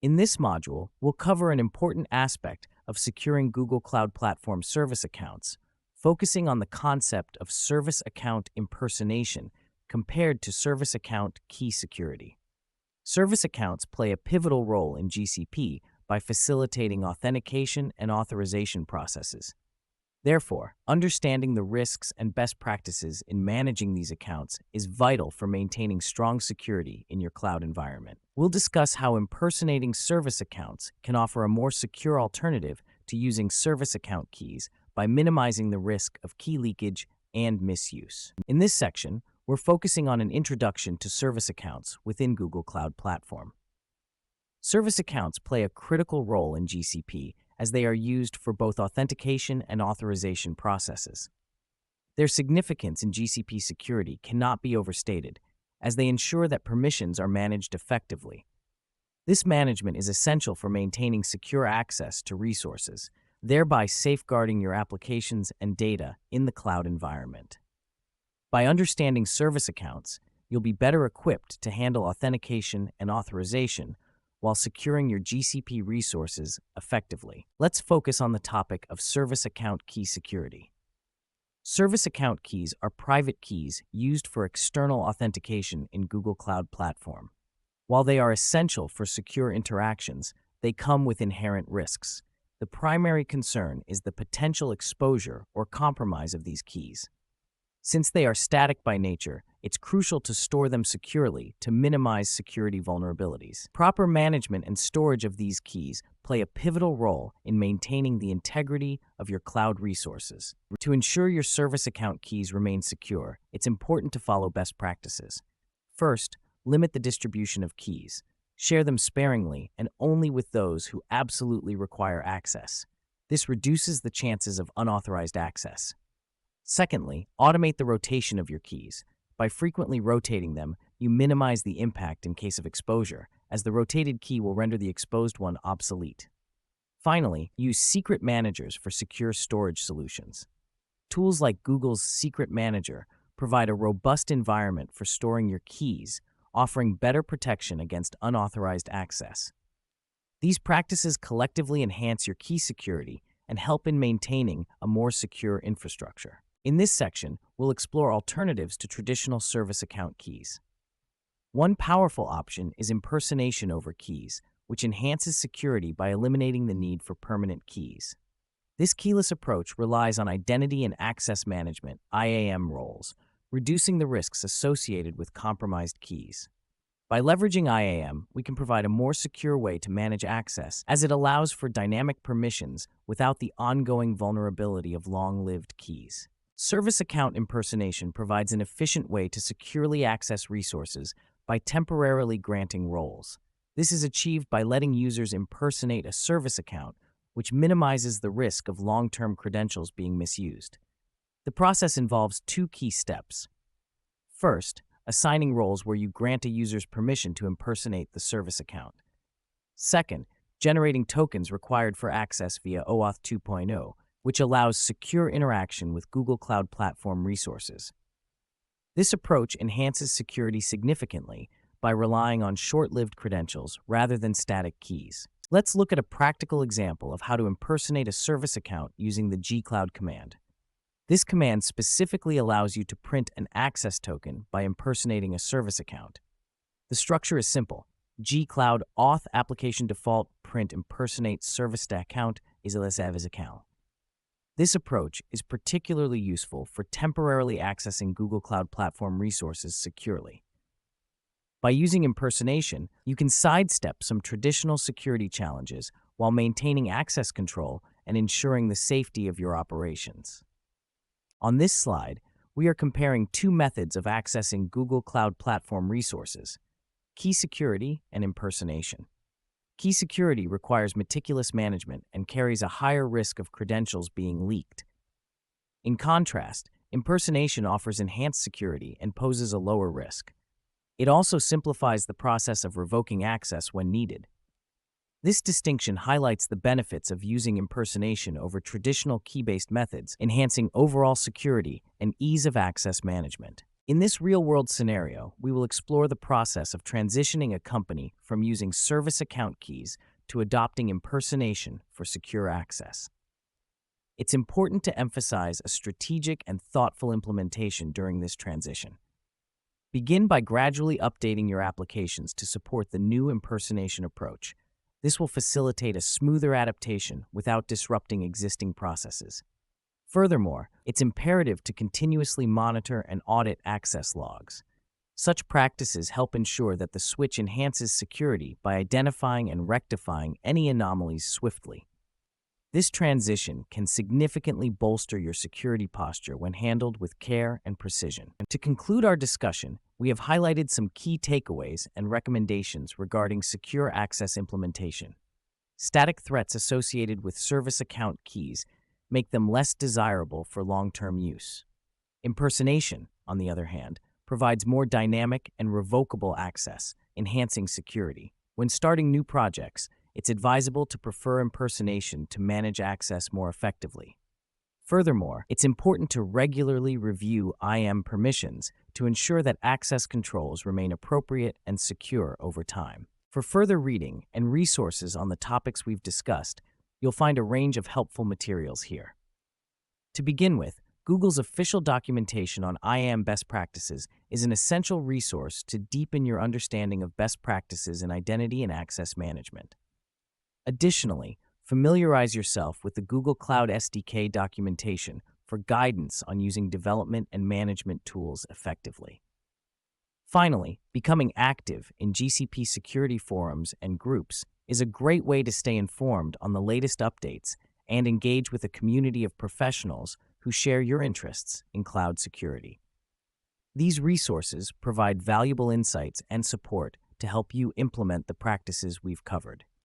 In this module, we'll cover an important aspect of securing Google Cloud Platform service accounts, focusing on the concept of service account impersonation compared to service account key security. Service accounts play a pivotal role in GCP by facilitating authentication and authorization processes. Therefore, understanding the risks and best practices in managing these accounts is vital for maintaining strong security in your cloud environment. We'll discuss how impersonating service accounts can offer a more secure alternative to using service account keys by minimizing the risk of key leakage and misuse. In this section, we're focusing on an introduction to service accounts within Google Cloud Platform. Service accounts play a critical role in GCP as they are used for both authentication and authorization processes. Their significance in GCP security cannot be overstated, as they ensure that permissions are managed effectively. This management is essential for maintaining secure access to resources, thereby safeguarding your applications and data in the cloud environment. By understanding service accounts, you'll be better equipped to handle authentication and authorization while securing your GCP resources effectively. Let's focus on the topic of service account key security. Service account keys are private keys used for external authentication in Google Cloud Platform. While they are essential for secure interactions, they come with inherent risks. The primary concern is the potential exposure or compromise of these keys. Since they are static by nature, it's crucial to store them securely to minimize security vulnerabilities. Proper management and storage of these keys play a pivotal role in maintaining the integrity of your cloud resources. To ensure your service account keys remain secure, it's important to follow best practices. First, limit the distribution of keys. Share them sparingly and only with those who absolutely require access. This reduces the chances of unauthorized access. Secondly, automate the rotation of your keys. By frequently rotating them, you minimize the impact in case of exposure, as the rotated key will render the exposed one obsolete. Finally, use secret managers for secure storage solutions. Tools like Google's Secret Manager provide a robust environment for storing your keys, offering better protection against unauthorized access. These practices collectively enhance your key security and help in maintaining a more secure infrastructure. In this section, we'll explore alternatives to traditional service account keys. One powerful option is impersonation over keys, which enhances security by eliminating the need for permanent keys. This keyless approach relies on identity and access management (IAM) roles, reducing the risks associated with compromised keys. By leveraging IAM, we can provide a more secure way to manage access, as it allows for dynamic permissions without the ongoing vulnerability of long-lived keys. Service account impersonation provides an efficient way to securely access resources by temporarily granting roles. This is achieved by letting users impersonate a service account, which minimizes the risk of long-term credentials being misused. The process involves two key steps. First, assigning roles where you grant a user's permission to impersonate the service account. Second, generating tokens required for access via OAuth 2.0, which allows secure interaction with Google Cloud Platform resources. This approach enhances security significantly by relying on short-lived credentials rather than static keys. Let's look at a practical example of how to impersonate a service account using the gcloud command. This command specifically allows you to print an access token by impersonating a service account. The structure is simple. Gcloud auth application default print impersonate service account is a service account. This approach is particularly useful for temporarily accessing Google Cloud Platform resources securely. By using impersonation, you can sidestep some traditional security challenges while maintaining access control and ensuring the safety of your operations. On this slide, we are comparing two methods of accessing Google Cloud Platform resources: key security and impersonation. Key security requires meticulous management and carries a higher risk of credentials being leaked. In contrast, impersonation offers enhanced security and poses a lower risk. It also simplifies the process of revoking access when needed. This distinction highlights the benefits of using impersonation over traditional key-based methods, enhancing overall security and ease of access management. In this real-world scenario, we will explore the process of transitioning a company from using service account keys to adopting impersonation for secure access. It's important to emphasize a strategic and thoughtful implementation during this transition. Begin by gradually updating your applications to support the new impersonation approach. This will facilitate a smoother adaptation without disrupting existing processes. Furthermore, it's imperative to continuously monitor and audit access logs. Such practices help ensure that the switch enhances security by identifying and rectifying any anomalies swiftly. This transition can significantly bolster your security posture when handled with care and precision. And to conclude our discussion, we have highlighted some key takeaways and recommendations regarding secure access implementation. Static threats associated with service account keys make them less desirable for long-term use. Impersonation, on the other hand, provides more dynamic and revocable access, enhancing security. When starting new projects, it's advisable to prefer impersonation to manage access more effectively. Furthermore, it's important to regularly review IAM permissions to ensure that access controls remain appropriate and secure over time. For further reading and resources on the topics we've discussed, you'll find a range of helpful materials here. To begin with, Google's official documentation on IAM best practices is an essential resource to deepen your understanding of best practices in identity and access management. Additionally, familiarize yourself with the Google Cloud SDK documentation for guidance on using development and management tools effectively. Finally, becoming active in GCP security forums and groups is a great way to stay informed on the latest updates and engage with a community of professionals who share your interests in cloud security. These resources provide valuable insights and support to help you implement the practices we've covered.